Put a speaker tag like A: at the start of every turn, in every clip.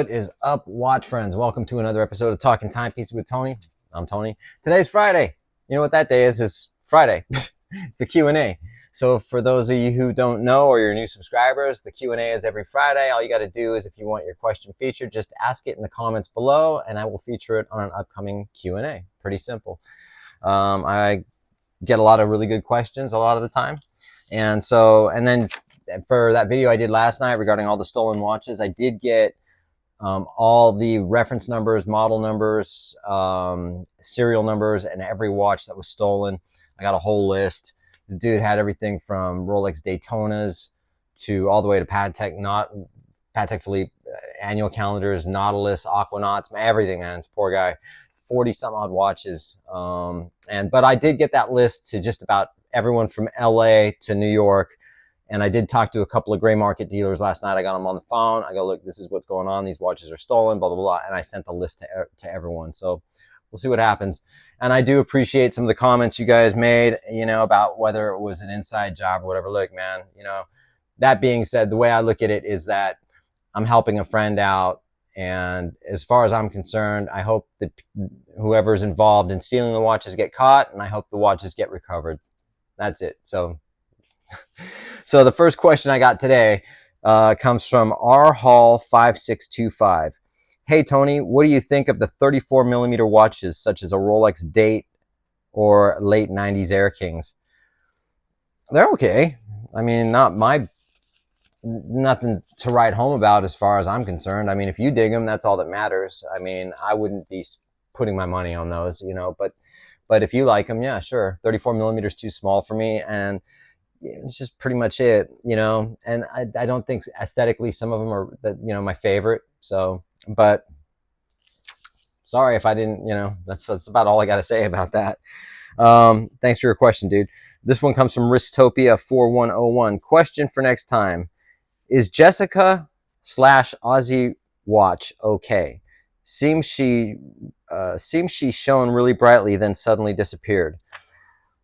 A: What is up, watch friends? Welcome to another episode of Talking Timepieces with Tony. I'm Tony. Today's Friday. You know what that day is? It's Friday. It's a Q&A. So for those of you who don't know or you're new subscribers, the Q&A is every Friday. All you got to do is if you want your question featured, just ask it in the comments below and I will feature it on an upcoming Q&A. Pretty simple. I get a lot of really good questions a lot of the time. And then for that video I did last night regarding all the stolen watches, I did get all the reference numbers, model numbers, serial numbers, and every watch that was stolen. I got a whole list. The dude had everything from Rolex Daytonas to all the way to Patek Philippe annual calendars, Nautilus, Aquanauts, everything, man. Poor guy. 40 some odd watches. But I did get that list to just about everyone from LA to New York. And I did talk to a couple of gray market dealers last night. I got them on the phone. I go, look, this is what's going on. These watches are stolen, blah, blah, blah. And I sent the list to everyone. So we'll see what happens. And I do appreciate some of the comments you guys made, about whether it was an inside job or whatever. Look, man, that being said, the way I look at it is that I'm helping a friend out. And as far as I'm concerned, I hope that whoever's involved in stealing the watches get caught, and I hope the watches get recovered. That's it. So the first question I got today comes from R Hall 5625. Hey Tony, what do you think of the 34 millimeter watches such as a Rolex Date or late 90s Air Kings? They're okay. I mean, nothing to write home about as far as I'm concerned. I mean, if you dig them, that's all that matters. I mean, I wouldn't be putting my money on those, but if you like them, yeah, sure. 34 millimeters too small for me, and it's just pretty much it, and I don't think aesthetically some of them are, my favorite. So, but sorry if I didn't, that's about all I got to say about that. Thanks for your question, dude. This one comes from Ristopia 4101. Question for next time. Is Jessica / Aussie watch okay? Seems she shone really brightly, then suddenly disappeared.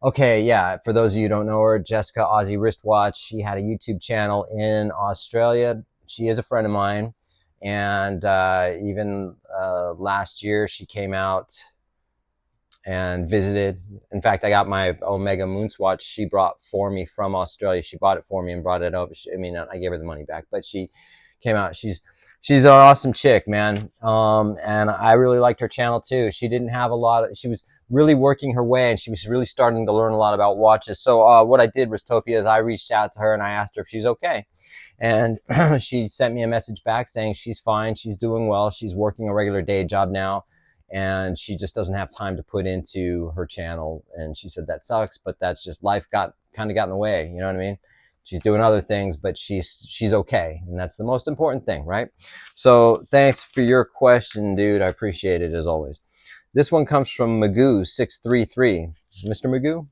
A: Okay, yeah, for those of you who don't know her, Jessica Aussie wristwatch. She had a YouTube channel in Australia. She is a friend of mine. And even last year, she came out and visited. In fact, I got my Omega Moonswatch she brought for me from Australia. She bought it for me and brought it over. I gave her the money back, but she came out. She's an awesome chick, man. And I really liked her channel too. She didn't have she was really working her way, and she was really starting to learn a lot about watches. So what I did, Ristopia, is I reached out to her and I asked her if she's okay. And she sent me a message back saying she's fine, she's doing well, she's working a regular day job now, and she just doesn't have time to put into her channel. And she said that sucks, but that's just life got in the way, you know what I mean? She's doing other things, but she's okay, and that's the most important thing, right? So thanks for your question, dude. I appreciate it as always. This one comes from Magoo 633. Mr. Magoo?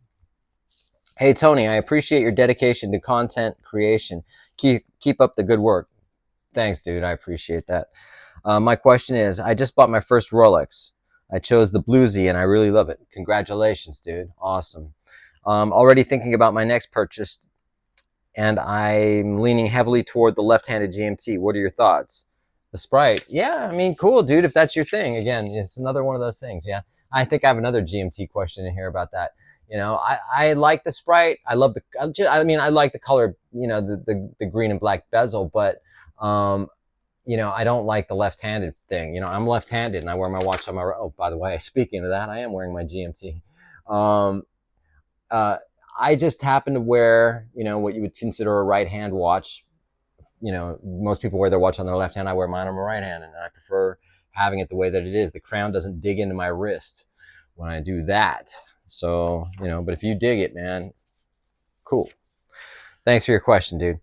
A: Hey Tony, I appreciate your dedication to content creation. Keep up the good work. Thanks, dude. I appreciate that. My question is, I just bought my first Rolex. I chose the Bluesy and I really love it. Congratulations, dude. Awesome. Already thinking about my next purchase, and I'm leaning heavily toward the left-handed GMT. What are your thoughts? The Sprite. Yeah, I mean, cool, dude, if that's your thing. Again, it's another one of those things, yeah. I think I have another GMT question in here about that. I like the Sprite. I love I like the color, the green and black bezel, but, I don't like the left-handed thing. I'm left-handed and I wear my watch on my right. Oh, by the way, speaking of that, I am wearing my GMT. I just happen to wear, what you would consider a right-hand watch. Most people wear their watch on their left hand. I wear mine on my right hand, and I prefer having it the way that it is. The crown doesn't dig into my wrist when I do that. So, but if you dig it, man, cool. Thanks for your question, dude.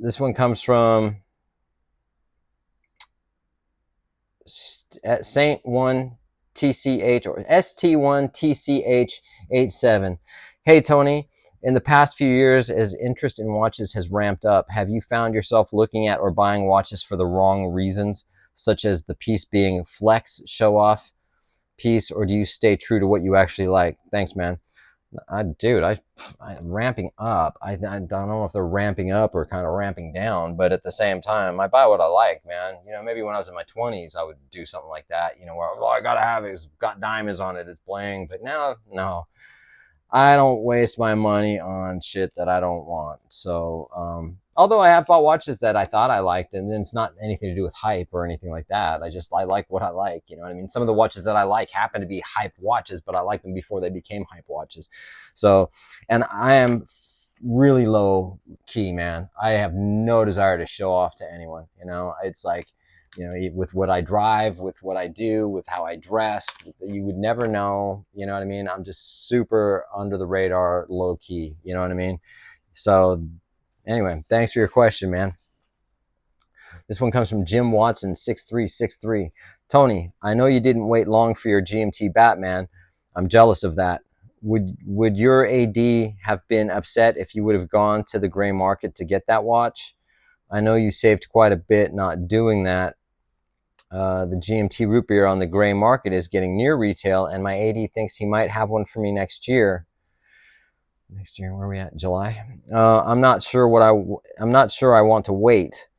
A: This one comes from Saint 1 TCH or ST1 TCH 87. Hey Tony, in the past few years, as interest in watches has ramped up, have you found yourself looking at or buying watches for the wrong reasons, such as the piece being flex, show off piece, or do you stay true to what you actually like? Thanks, man. Dude, I'm ramping up. I don't know if they're ramping up or kind of ramping down, but at the same time, I buy what I like, man. You know, maybe when I was in my 20s, I would do something like that. You know, where all I gotta have is got diamonds on it, it's bling. But now, no, I don't waste my money on shit that I don't want. So, although I have bought watches that I thought I liked, and it's not anything to do with hype or anything like that. I like what I like. You know what I mean? Some of the watches that I like happen to be hype watches, but I liked them before they became hype watches. So, and I am really low key, man. I have no desire to show off to anyone. You know, it's like, you know, with what I drive, with what I do, with how I dress, you would never know. You know what I mean? I'm just super under the radar, low key. You know what I mean? So anyway, thanks for your question, man. This one comes from Jim Watson 6363. Tony, I know you didn't wait long for your GMT Batman. I'm jealous of that. Would your AD have been upset if you would have gone to the gray market to get that watch? I know you saved quite a bit not doing that. The GMT root beer on the gray market is getting near retail, and my AD thinks he might have one for me next year. Next year, where are we at? July. I'm not sure I want to wait.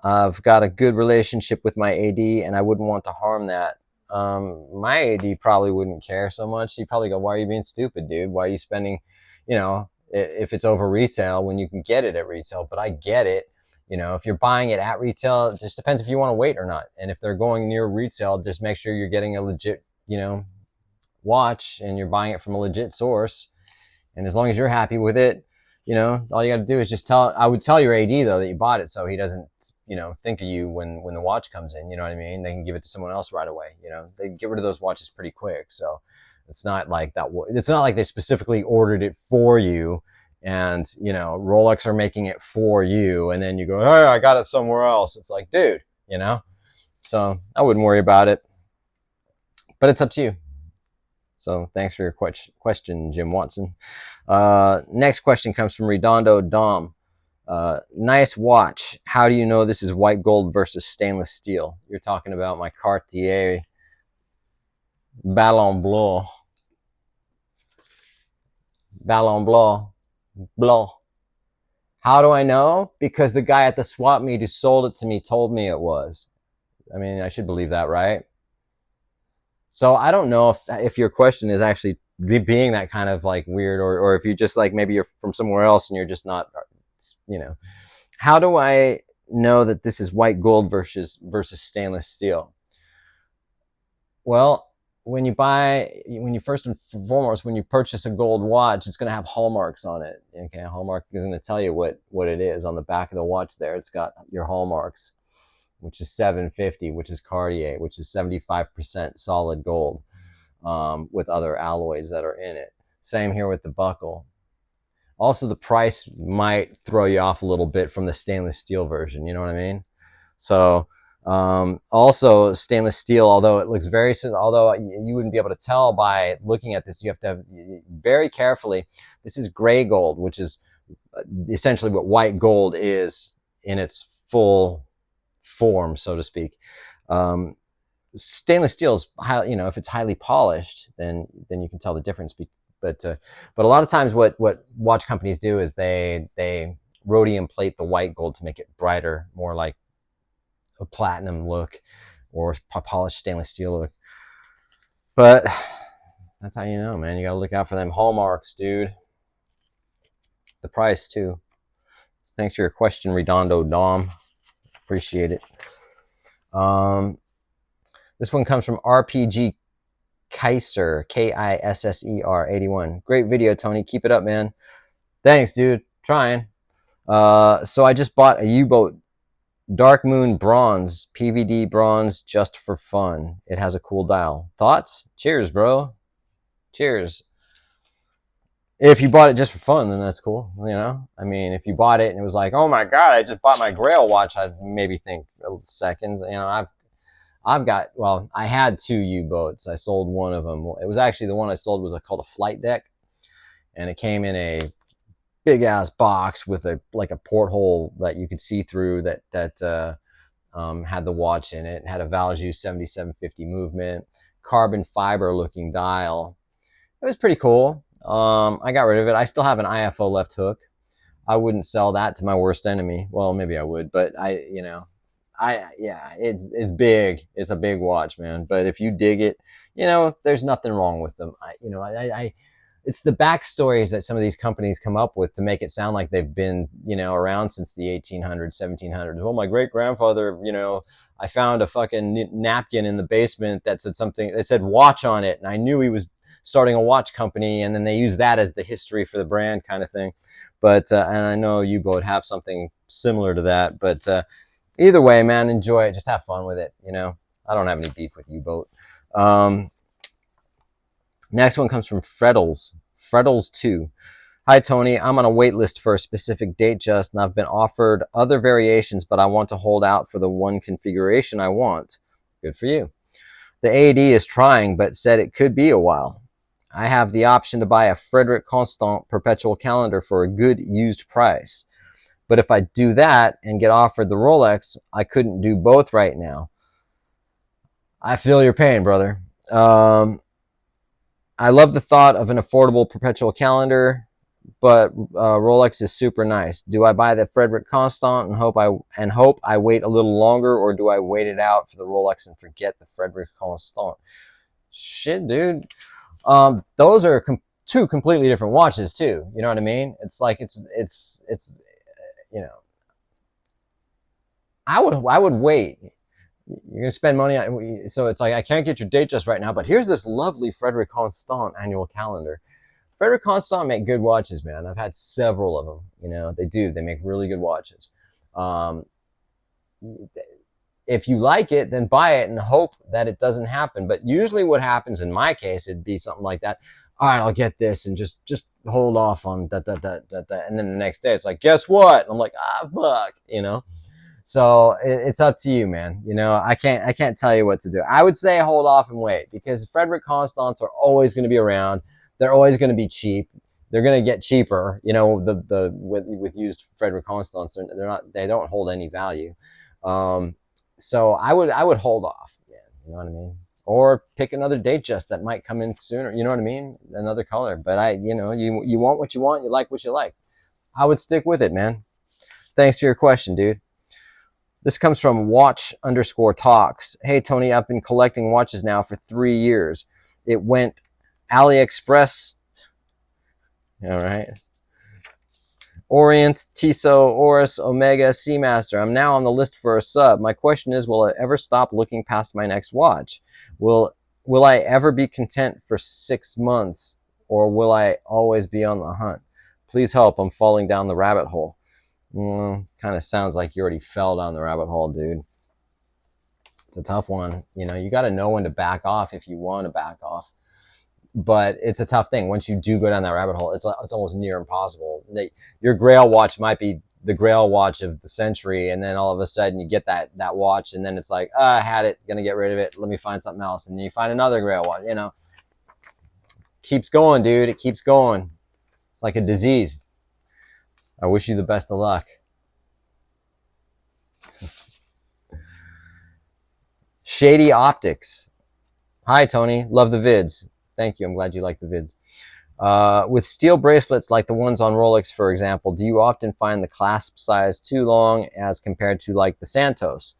A: I've got a good relationship with my AD, and I wouldn't want to harm that. My AD probably wouldn't care so much. He'd probably go, "Why are you being stupid, dude? Why are you spending, you know, if it's over retail when you can get it at retail?" But I get it. You know, if you're buying it at retail, it just depends if you want to wait or not. And if they're going near retail, just make sure you're getting a legit, you know, watch and you're buying it from a legit source. And as long as you're happy with it, you know, all you got to do is just I would tell your AD though that you bought it so he doesn't, you know, think of you when the watch comes in, you know what I mean? They can give it to someone else right away. You know, they get rid of those watches pretty quick. So it's not like that. It's not like they specifically ordered it for you and, you know, Rolex are making it for you. And then you go, "Hey, I got it somewhere else." It's like, dude, you know, so I wouldn't worry about it, but it's up to you. So thanks for your question, Jim Watson. Next question comes from Redondo Dom. Nice watch. How do you know this is white gold versus stainless steel? You're talking about my Cartier Ballon Blanc. Ballon Blanc. Blanc. How do I know? Because the guy at the swap meet who sold it to me told me it was. I mean, I should believe that, right? So I don't know if your question is actually being that kind of like weird, or if you just like maybe you're from somewhere else and you're just not, you know. How do I know that this is white gold versus stainless steel? Well, when you first and foremost, when you purchase a gold watch, it's going to have hallmarks on it. Okay, a hallmark is going to tell you what it is on the back of the watch. There, it's got your hallmarks, which is 750, which is Cartier, which is 75% solid gold, with other alloys that are in it. Same here with the buckle. Also, the price might throw you off a little bit from the stainless steel version. You know what I mean? So, also stainless steel, although it looks although you wouldn't be able to tell by looking at this, you have to have very carefully. This is gray gold, which is essentially what white gold is in its full form, so to speak. Stainless steel is you know, if it's highly polished, then you can tell the difference. But a lot of times, what watch companies do is they rhodium plate the white gold to make it brighter, more like a platinum look or polished stainless steel look. But that's how you know, man. You gotta look out for them hallmarks, dude. The price too. Thanks for your question, Redondo Dom. Appreciate it. This one comes from RPG Kaiser, Kisser 81. Great video, Tony. Keep it up, man. Thanks, dude. Trying. So I just bought a Ubot Dark Moon Bronze, PVD bronze, just for fun. It has a cool dial. Thoughts? Cheers, bro. Cheers. If you bought it just for fun, then that's cool. You know, I mean, if you bought it and it was like, "Oh my god, I just bought my Grail watch," I'd maybe think seconds. You know, I had two U-boats. I sold one of them. It was actually the one I sold was called a flight deck, and it came in a big ass box with a porthole that you could see through that had the watch in it. It had a Valjoux 7750 movement, carbon fiber looking dial. It was pretty cool. I got rid of it. I still have an IFO left hook. I wouldn't sell that to my worst enemy. Well, maybe I would, but yeah, it's big. It's a big watch, man. But if you dig it, there's nothing wrong with them. It's the backstories that some of these companies come up with to make it sound like they've been, around since the 1800s, 1700s. Well, my great grandfather, I found a fucking napkin in the basement that said something, that said watch on it. And I knew he was starting a watch company. And then they use that as the history for the brand kind of thing. But, and I know Ubot have something similar to that. But either way, man, enjoy it. Just have fun with it. I don't have any beef with Ubot. Next one comes from Freddles. Freddles2. Hi, Tony. I'm on a wait list for a specific date just, and I've been offered other variations, but I want to hold out for the one configuration I want. Good for you. The AD is trying, but said it could be a while. I have the option to buy a Frédérique Constant perpetual calendar for a good used price. But if I do that and get offered the Rolex, I couldn't do both right now. I feel your pain, brother. I love the thought of an affordable perpetual calendar, but Rolex is super nice. Do I buy the Frédérique Constant and hope I wait a little longer, or do I wait it out for the Rolex and forget the Frédérique Constant? Shit, dude. Those are two completely different watches too. You know what I mean? It's like it's I would wait. You're going to spend money on, so it's like, I can't get your date just right now, but here's this lovely Frédérique Constant annual calendar. Frédérique Constant make good watches, man. I've had several of them. They make really good watches. If you like it, then buy it and hope that it doesn't happen. But usually what happens in my case, it'd be something like that. All right, I'll get this and just hold off on that. And then the next day it's like, guess what? And I'm like, fuck, So it's up to you, man. I can't tell you what to do. I would say hold off and wait, because Frédérique Constants are always going to be around. They're always going to be cheap. They're going to get cheaper. With used Frédérique Constants, they don't hold any value. So I would hold off. Yeah, you know what I mean? Or pick another date just that might come in sooner. You know what I mean? Another color. But you want what you want. You like what you like. I would stick with it, man. Thanks for your question, dude. This comes from watch_talks. Hey, Tony, I've been collecting watches now for 3 years. It went AliExpress. All right. Orient, Tissot, Oris, Omega, Seamaster. I'm now on the list for a sub. My question is, will I ever stop looking past my next watch? Will I ever be content for 6 months, or will I always be on the hunt? Please help. I'm falling down the rabbit hole. Kind of sounds like you already fell down the rabbit hole, dude. It's a tough one. You got to know when to back off if you want to back off. But it's a tough thing. Once you do go down that rabbit hole, it's almost near impossible. Your Grail watch might be the Grail watch of the century, and then all of a sudden you get that watch, and then it's like, I had it, gonna get rid of it. Let me find something else, and then you find another Grail watch. Keeps going, dude. It keeps going. It's like a disease. I wish you the best of luck. Shady Optics. Hi, Tony. Love the vids. Thank you. I'm glad you like the vids. With steel bracelets like the ones on Rolex, for example, do you often find the clasp size too long as compared to like the Santos?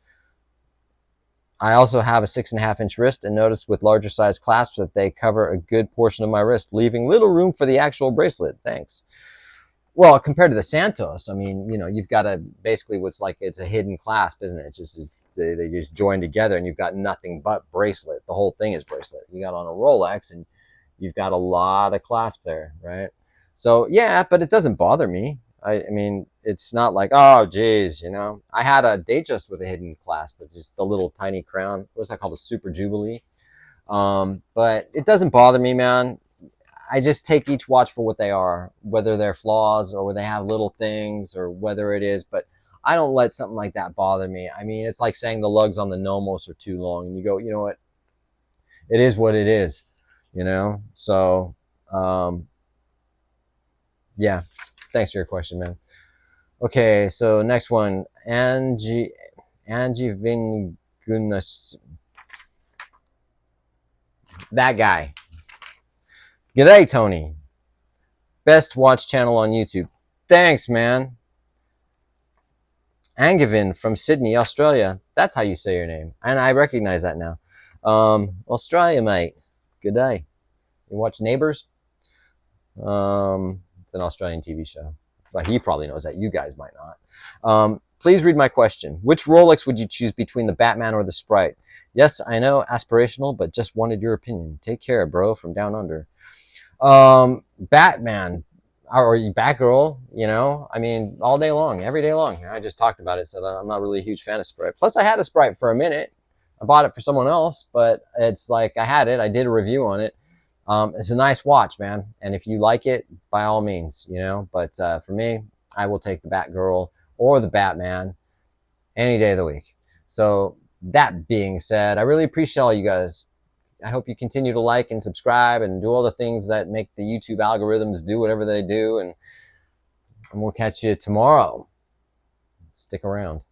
A: I also have a 6.5-inch wrist and noticed with larger size clasps that they cover a good portion of my wrist, leaving little room for the actual bracelet. Thanks. Well, compared to the Santos, I mean, you've got basically it's a hidden clasp, isn't it? They just join together and you've got nothing but bracelet. The whole thing is bracelet. You got on a Rolex and you've got a lot of clasp there, right? So yeah, but it doesn't bother me. I mean, it's not like, oh, geez, I had a Datejust with a hidden clasp, but just the little tiny crown. What's that called? A Super Jubilee. But it doesn't bother me, man. I just take each watch for what they are, whether they're flaws or whether they have little things or whether it is, but I don't let something like that bother me. I mean, it's like saying the lugs on the Nomos are too long, and you go, you know what? It is what it is, So, yeah. Thanks for your question, man. Okay, so next one, Angie Vingunas. That guy. G'day, Tony. Best watch channel on YouTube. Thanks, man. Angevin from Sydney, Australia. That's how you say your name. And I recognize that now. Australia, mate. Good day. You watch Neighbours? It's an Australian TV show. But he probably knows that. You guys might not. Please read my question. Which Rolex would you choose between the Batman or the Sprite? Yes, I know, aspirational, but just wanted your opinion. Take care, bro, from down under. Batman or Batgirl, you know, I mean, all day long, every day long. I just talked about it, so I'm not really a huge fan of Sprite. Plus, I had a Sprite for a minute. I bought it for someone else, but it's like I had it. I did a review on it. It's a nice watch, man. And if you like it, by all means, you know. But for me, I will take the Batgirl or the Batman any day of the week. So that being said, I really appreciate all you guys. I hope you continue to like and subscribe and do all the things that make the YouTube algorithms do whatever they do. And we'll catch you tomorrow. Stick around.